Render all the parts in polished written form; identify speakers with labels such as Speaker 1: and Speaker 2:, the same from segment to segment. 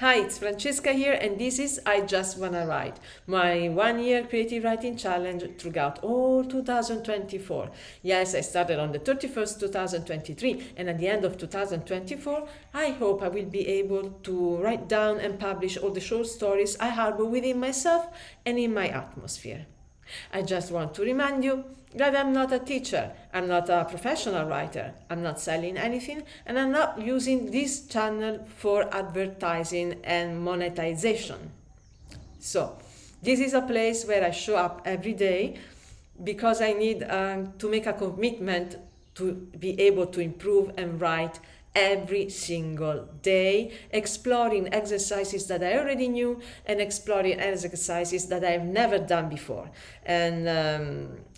Speaker 1: Hi, it's Francesca here, and this is I Just Wanna Write, my 1 year creative writing challenge throughout all 2024. Yes, I started on the 31st, 2023, and at the end of 2024, I hope I will be able to write down and publish all the short stories I harbor within myself and in my atmosphere. I just want to remind you that I'm not a teacher, I'm not a professional writer, I'm not selling anything, and I'm not using this channel for advertising and monetization. So, this is a place where I show up every day because I need to make a commitment to be able to improve and write every single day, exploring exercises that I already knew and exploring exercises that I've never done before. And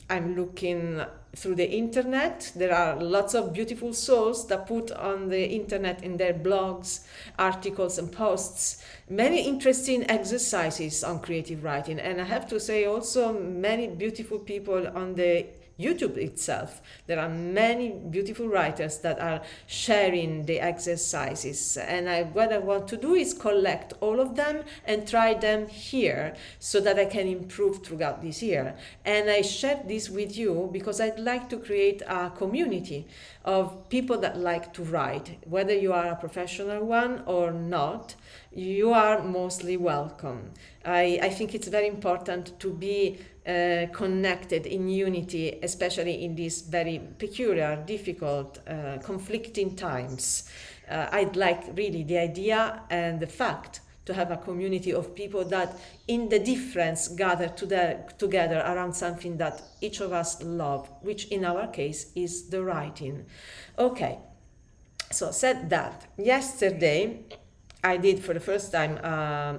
Speaker 1: I'm looking through the internet. There are lots of beautiful souls that put on the internet in their blogs, articles, and posts many interesting exercises on creative writing. And I have to say also many beautiful people on the YouTube itself. There are many beautiful writers that are sharing the exercises, and what I want to do is collect all of them and try them here so that I can improve throughout this year. And I share this with you because I'd like to create a community of people that like to write. Whether you are a professional one or not, you are mostly welcome. I think it's very important to be connected in unity, especially in these very peculiar, difficult, conflicting times. I'd like really the idea and the fact to have a community of people that in the difference gather together around something that each of us love, which in our case is the writing. Okay, so said that, yesterday I did for the first time,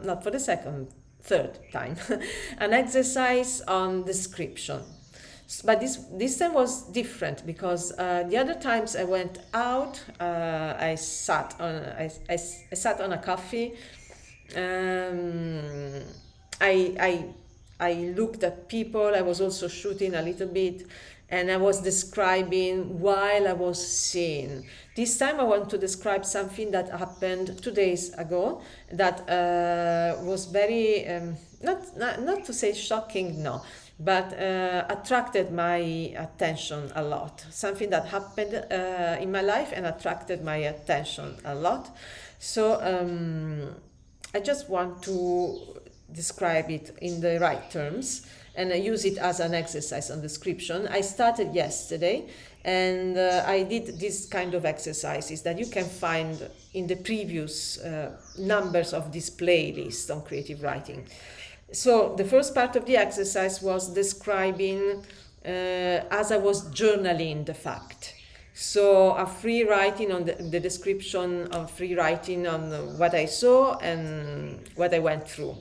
Speaker 1: not for the third time, an exercise on description. But this time was different because the other times I went out, I sat on a coffee. I looked at people. I was also shooting a little bit, and I was describing while I was seeing. This time I want to describe something that happened 2 days ago that was very, not to say shocking, no, but attracted my attention a lot. Something that happened in my life and attracted my attention a lot. So I just want to describe it in the right terms and I use it as an exercise on description. I started yesterday and I did this kind of exercises that you can find in the previous numbers of this playlist on creative writing. So the first part of the exercise was describing as I was journaling the fact. So a free writing on the description of free writing on what I saw and what I went through.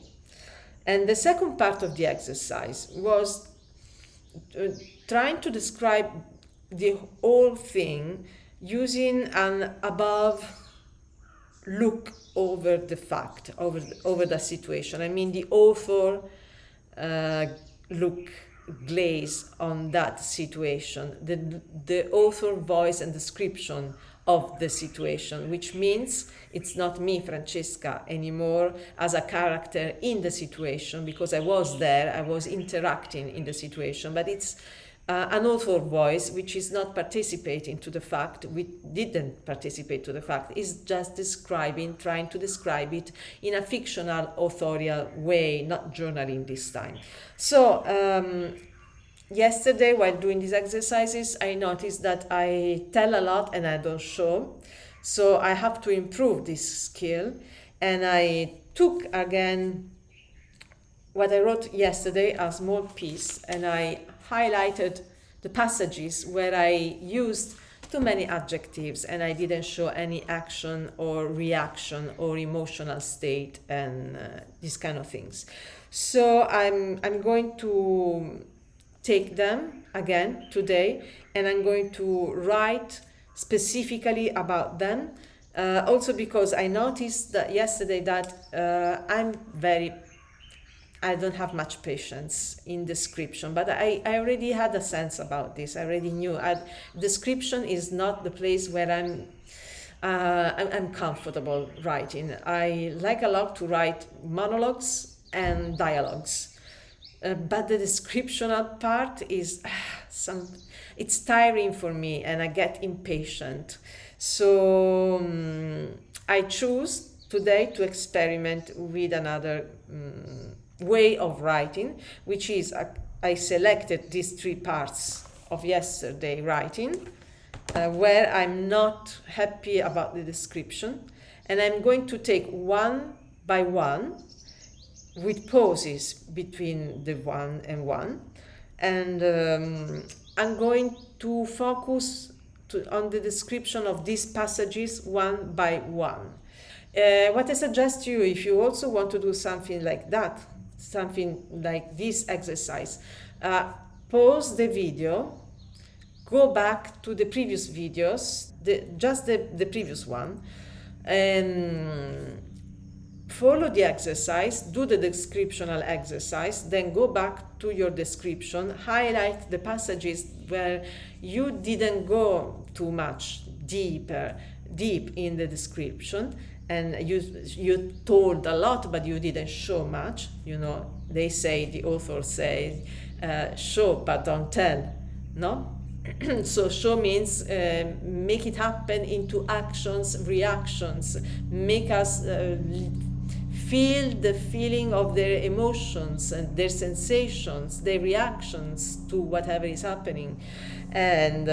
Speaker 1: And the second part of the exercise was trying to describe the whole thing using an above look over the fact, over the situation. I mean, the author look, glaze on that situation, the author voice and description of the situation, which means it's not me, Francesca, anymore as a character in the situation because I was there, I was interacting in the situation, but it's an author voice which is not participating to the fact, we didn't participate to the fact, is just describing, trying to describe it in a fictional authorial way, not journaling this time. So yesterday while doing these exercises, I noticed that I tell a lot and I don't show. So I have to improve this skill. And I took again what I wrote yesterday, a small piece, and I highlighted the passages where I used too many adjectives and I didn't show any action or reaction or emotional state and these kind of things. So I'm going to take them again today and I'm going to write specifically about them. Also because I noticed that yesterday that I don't have much patience in description, but I already had a sense about this. I already knew. Description is not the place where I'm comfortable writing. I like a lot to write monologues and dialogues. But the descriptional part is it's tiring for me and I get impatient. So I choose today to experiment with another way of writing, which is I selected these three parts of yesterday writing where I'm not happy about the description, and I'm going to take one by one with pauses between the one and one, and I'm going to focus on the description of these passages one by one. What I suggest to you, if you also want to do something like that, something like this exercise, pause the video, go back to the previous videos, just the previous one, and follow the exercise, do the descriptional exercise, then go back to your description, highlight the passages where you didn't go too much deep in the description, and you told a lot but you didn't show much. You know, they say, the author say, show but don't tell, no? So show means make it happen into actions, reactions, make us feel the feeling of their emotions and their sensations, their reactions to whatever is happening, and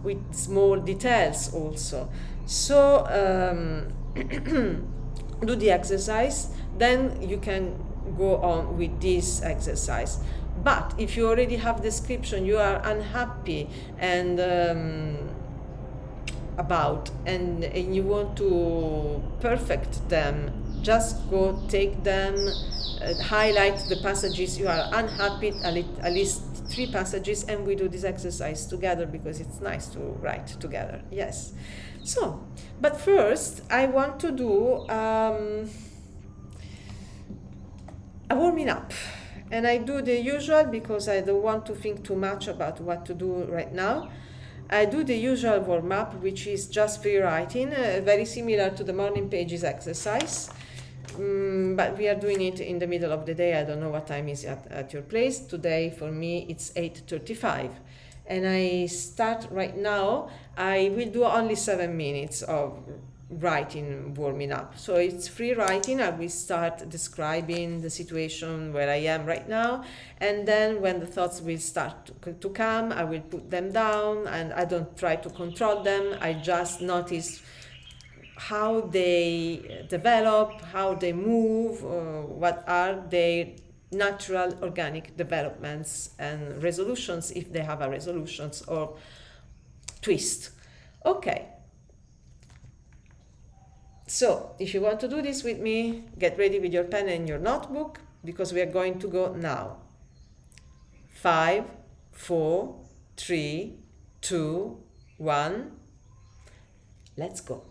Speaker 1: with small details also. So do the exercise, then you can go on with this exercise. But if you already have description you are unhappy and about, and you want to perfect them, just go take them, highlight the passages you are unhappy, at least 3 passages, and we do this exercise together because it's nice to write together. Yes. So, but first I want to do a warming up. And I do the usual because I don't want to think too much about what to do right now. I do the usual warm-up, which is just free writing, very similar to the morning pages exercise. But we are doing it in the middle of the day. I don't know what time is at your place. Today, for me, it's 8:35. And I start right now. I will do only 7 minutes of writing, warming up. So it's free writing. I will start describing the situation where I am right now, and then when the thoughts will start to come, I will put them down, and I don't try to control them. I just notice how they develop, how they move, what are their natural organic developments and resolutions, if they have a resolutions or twist. Okay. So, if you want to do this with me, get ready with your pen and your notebook, because we are going to go now. 5, 4, 3, 2, 1. Let's go.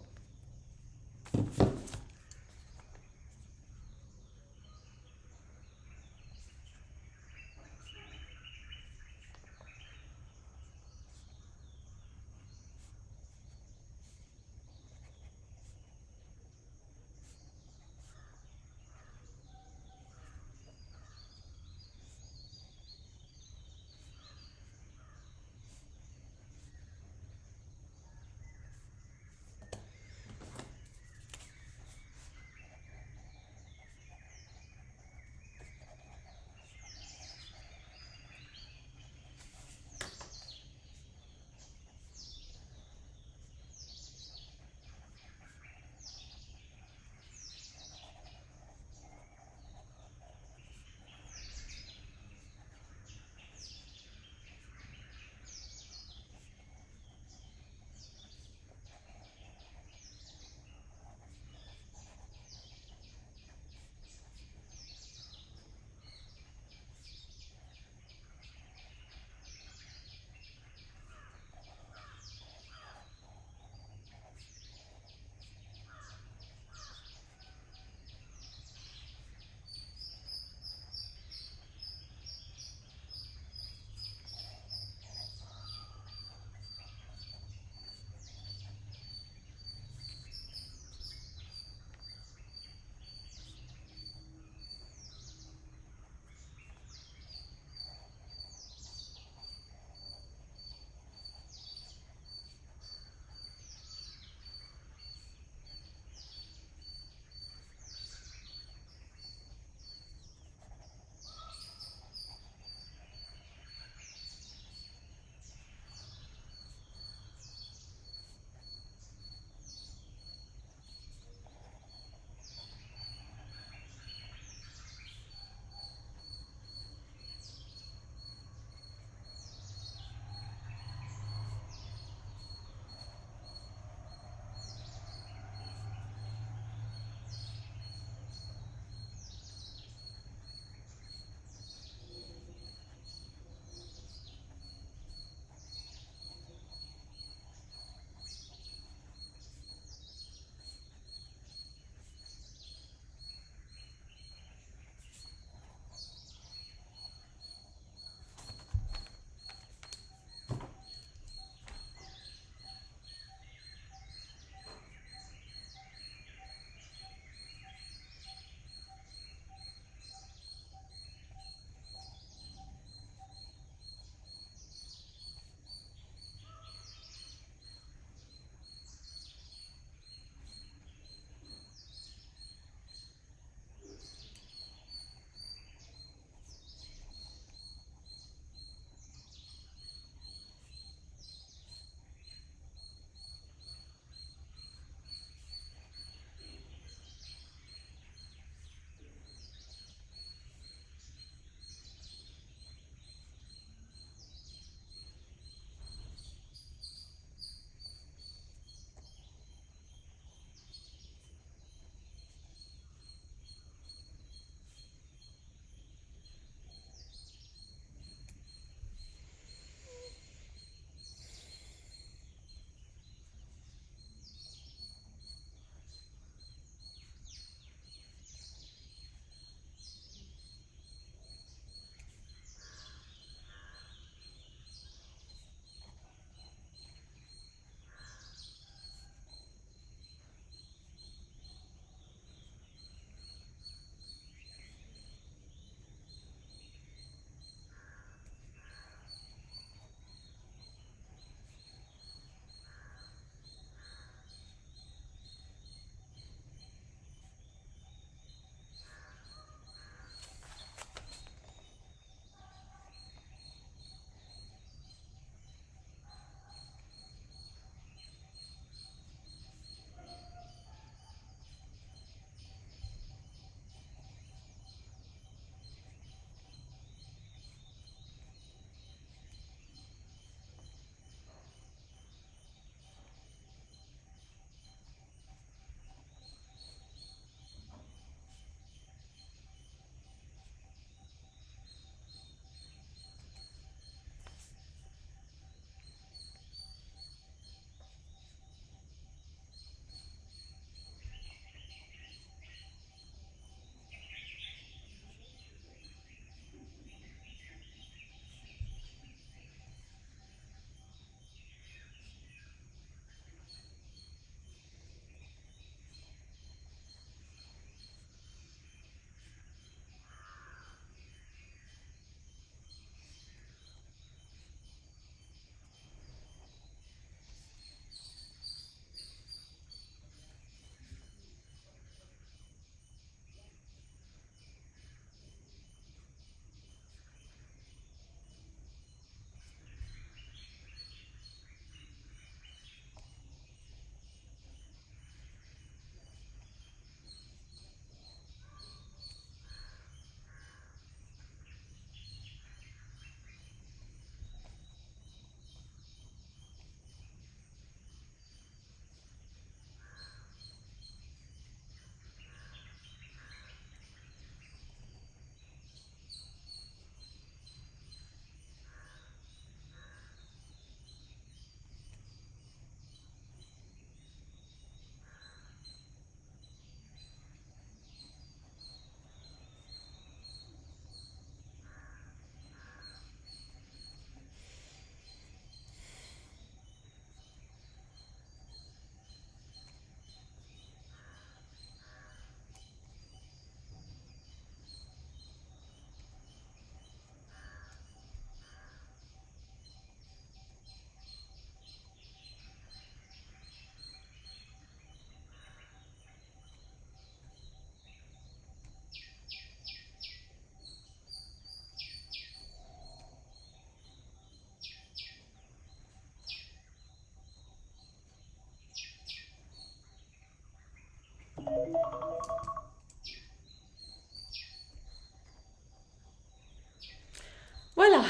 Speaker 1: Voila,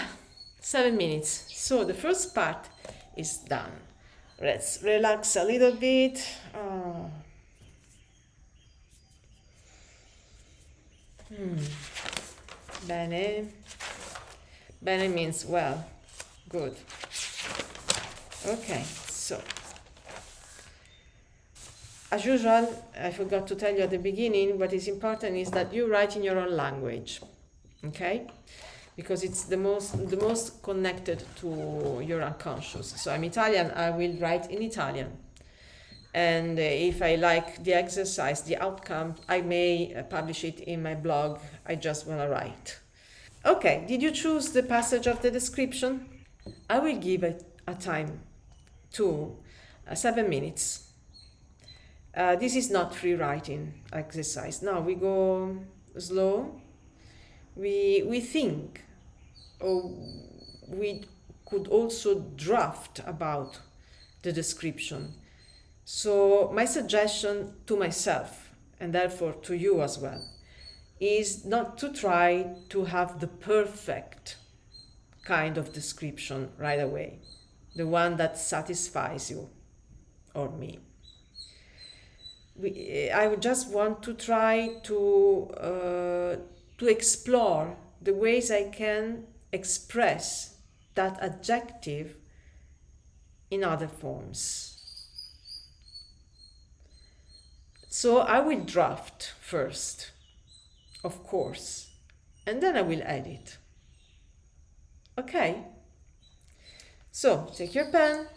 Speaker 1: 7 minutes. So the first part is done. Let's relax a little bit. Bene. Bene means well. Good. Okay, so as usual, I forgot to tell you at the beginning, what is important is that you write in your own language. Okay? Because it's the most connected to your unconscious. So I'm Italian, I will write in Italian. And if I like the exercise, the outcome, I may publish it in my blog. I just want to write. Okay, did you choose the passage of the description? I will give it a time to 7 minutes. This is not free writing exercise. Now we go slow. We think, or we could also draft about the description. So my suggestion to myself, and therefore to you as well, is not to try to have the perfect kind of description right away, the one that satisfies you or me. I would just want to try to explore the ways I can express that adjective in other forms. So I will draft first, of course, and then I will edit. Okay? So take your pen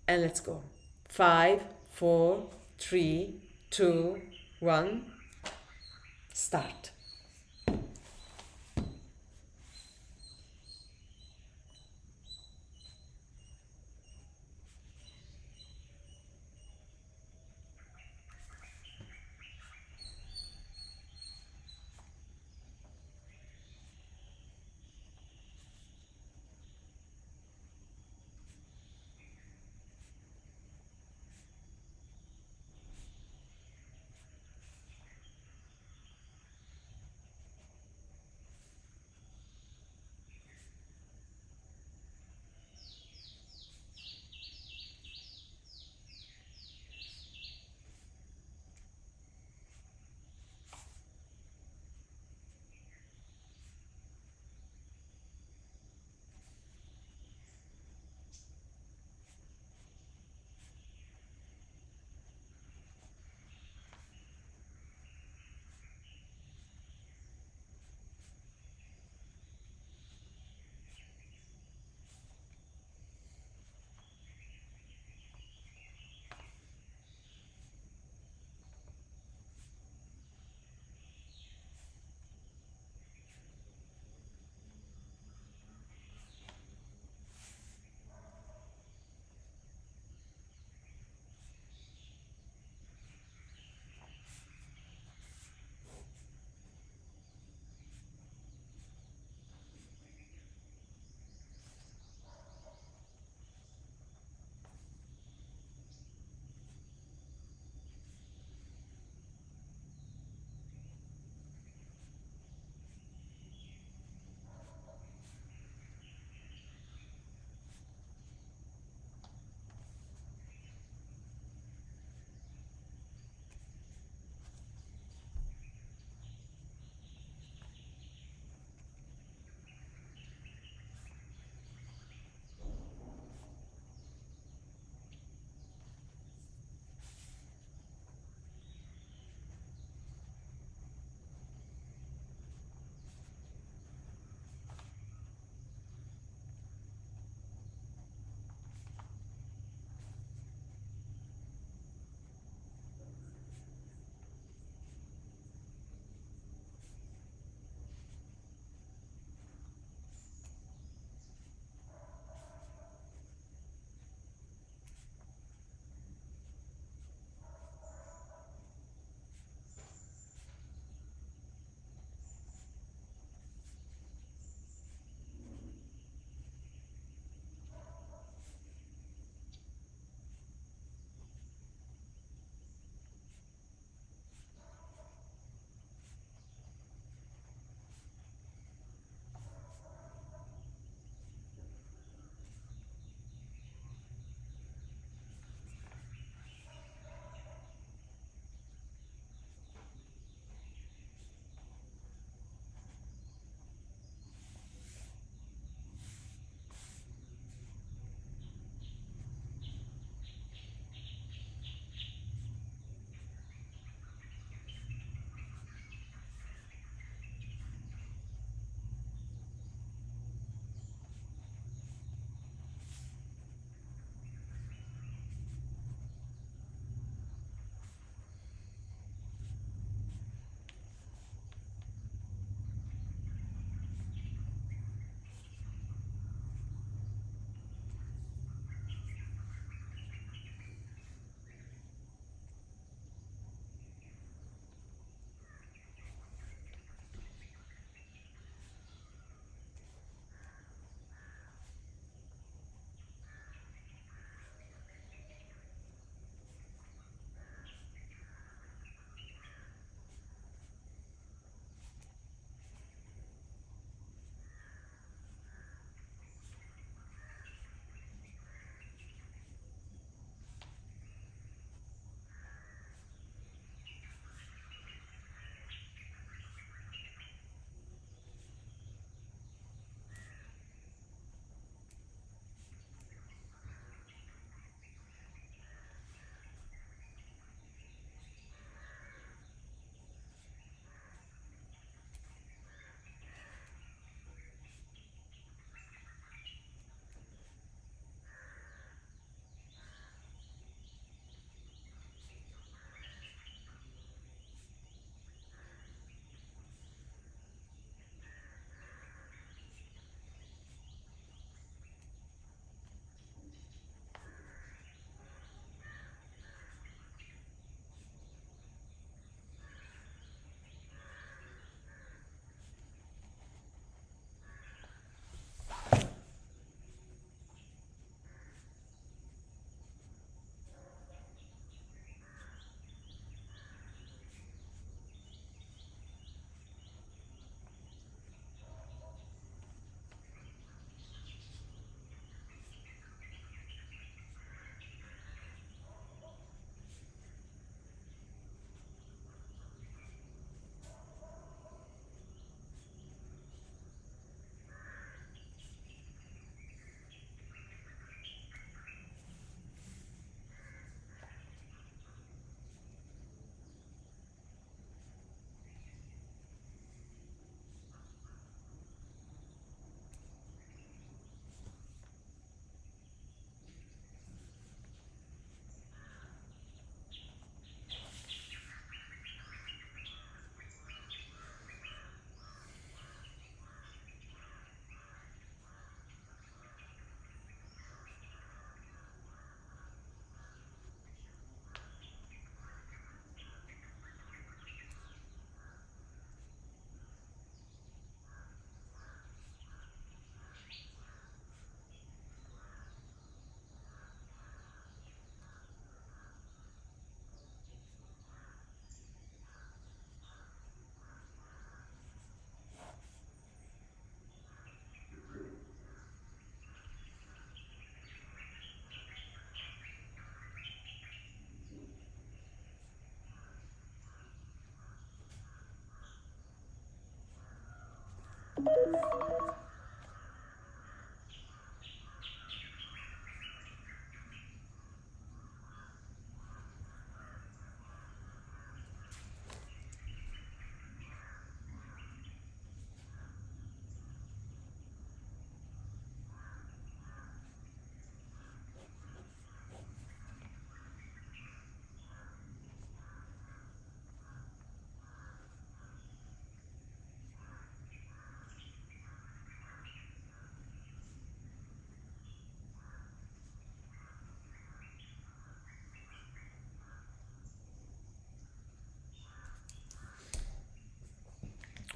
Speaker 1: and let's go. 5, 4, 3, 2, 1, start.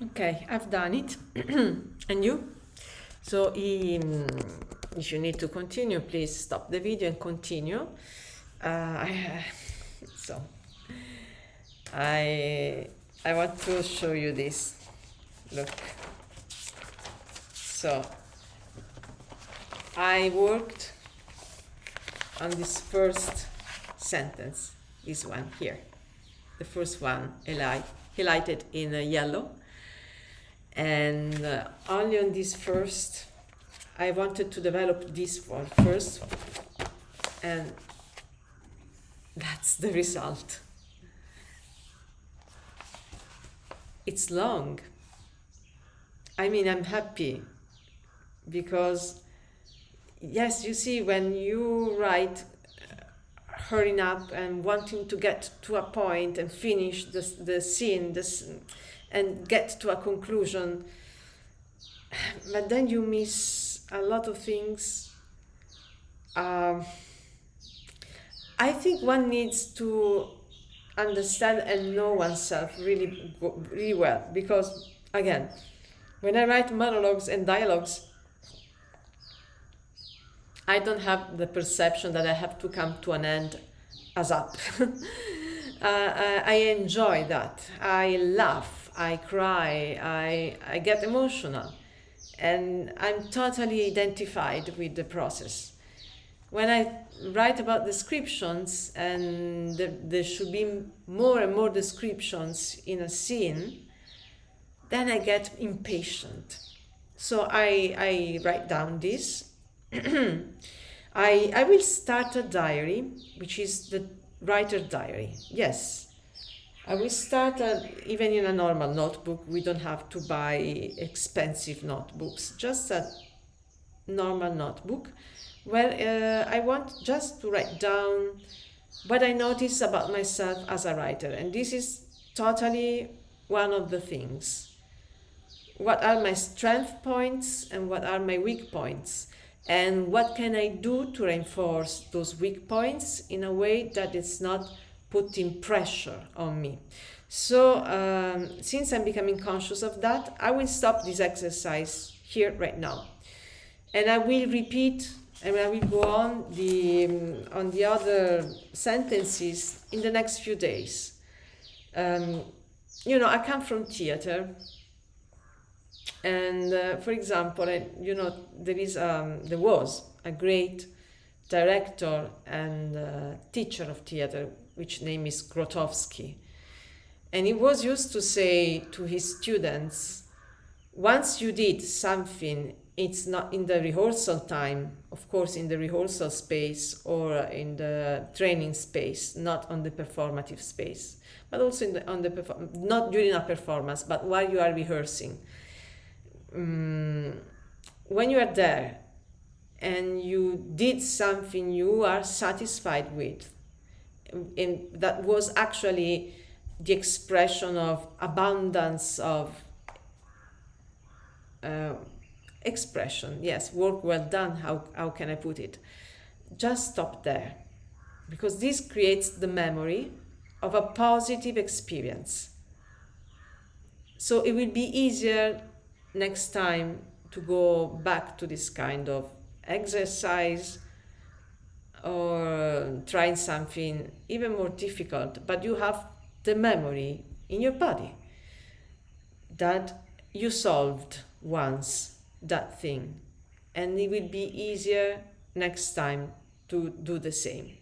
Speaker 1: Okay, I've done it. And you? So if you need to continue, please stop the video and continue. I, so I want to show you this. Look. So I worked on this first sentence, this one here. The first one highlighted in yellow. And only on this first, I wanted to develop this one first, and that's the result. It's long. I mean, I'm happy because, yes, you see, when you write hurrying up and wanting to get to a point and finish the scene, and get to a conclusion, but then you miss a lot of things. I think one needs to understand and know oneself really, really well, because again, when I write monologues and dialogues, I don't have the perception that I have to come to an end as up. I enjoy that. I laugh. I cry, I get emotional, and I'm totally identified with the process. When I write about descriptions, and there should be more and more descriptions in a scene, then I get impatient. So I write down this. I will start a diary, which is the writer diary. Yes. I will start even in a normal notebook. We don't have to buy expensive notebooks, just a normal notebook where I want just to write down what I notice about myself as a writer. And this is totally one of the things. What are my strength points and what are my weak points? And what can I do to reinforce those weak points in a way that it's not putting pressure on me. So since I'm becoming conscious of that, I will stop this exercise here right now, and I will repeat, and I will go on the other sentences in the next few days. I come from theater, and for example, there was a great director and teacher of theater, which name is Grotowsky. And he was used to say to his students, once you did something, it's not in the rehearsal time, of course, in the rehearsal space or in the training space, not on the performative space, but also not during a performance, but while you are rehearsing. When you are there and you did something you are satisfied with, and that was actually the expression of abundance of expression. Yes, work well done. How can I put it? Just stop there, because this creates the memory of a positive experience. So it will be easier next time to go back to this kind of exercise, or trying something even more difficult, but you have the memory in your body that you solved once that thing, and it will be easier next time to do the same.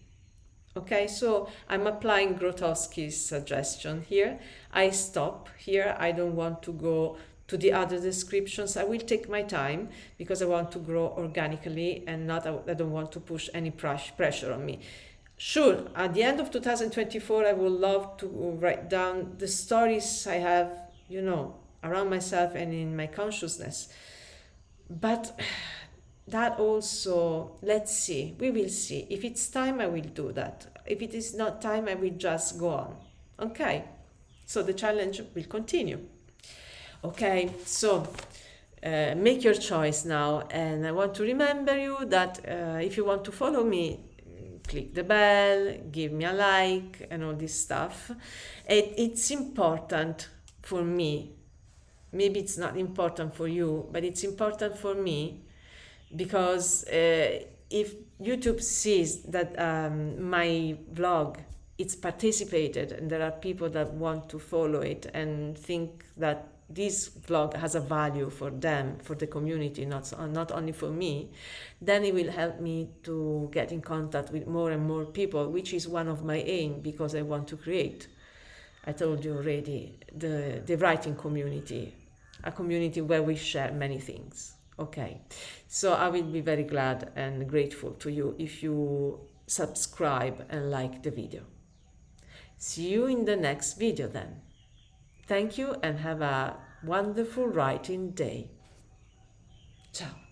Speaker 1: Okay, so I'm applying Grotowsky's suggestion here. I stop here. I don't want to go to the other descriptions. I will take my time because I want to grow organically and not, I don't want to push any pressure on me. Sure, at the end of 2024, I would love to write down the stories I have, around myself and in my consciousness. But that also, let's see, we will see. If it's time, I will do that. If it is not time, I will just go on. Okay, so the challenge will continue. Okay, so make your choice now. And I want to remember you that if you want to follow me, click the bell, give me a like, and all this stuff. It's important for me. Maybe it's not important for you, but it's important for me because if YouTube sees that my vlog it's participated and there are people that want to follow it and think that this vlog has a value for them, for the community, not only for me, then it will help me to get in contact with more and more people, which is one of my aim because I want to create, I told you already, the writing community, a community where we share many things. Okay, so I will be very glad and grateful to you if you subscribe and like the video. See you in the next video then. Thank you and have a wonderful writing day. Ciao.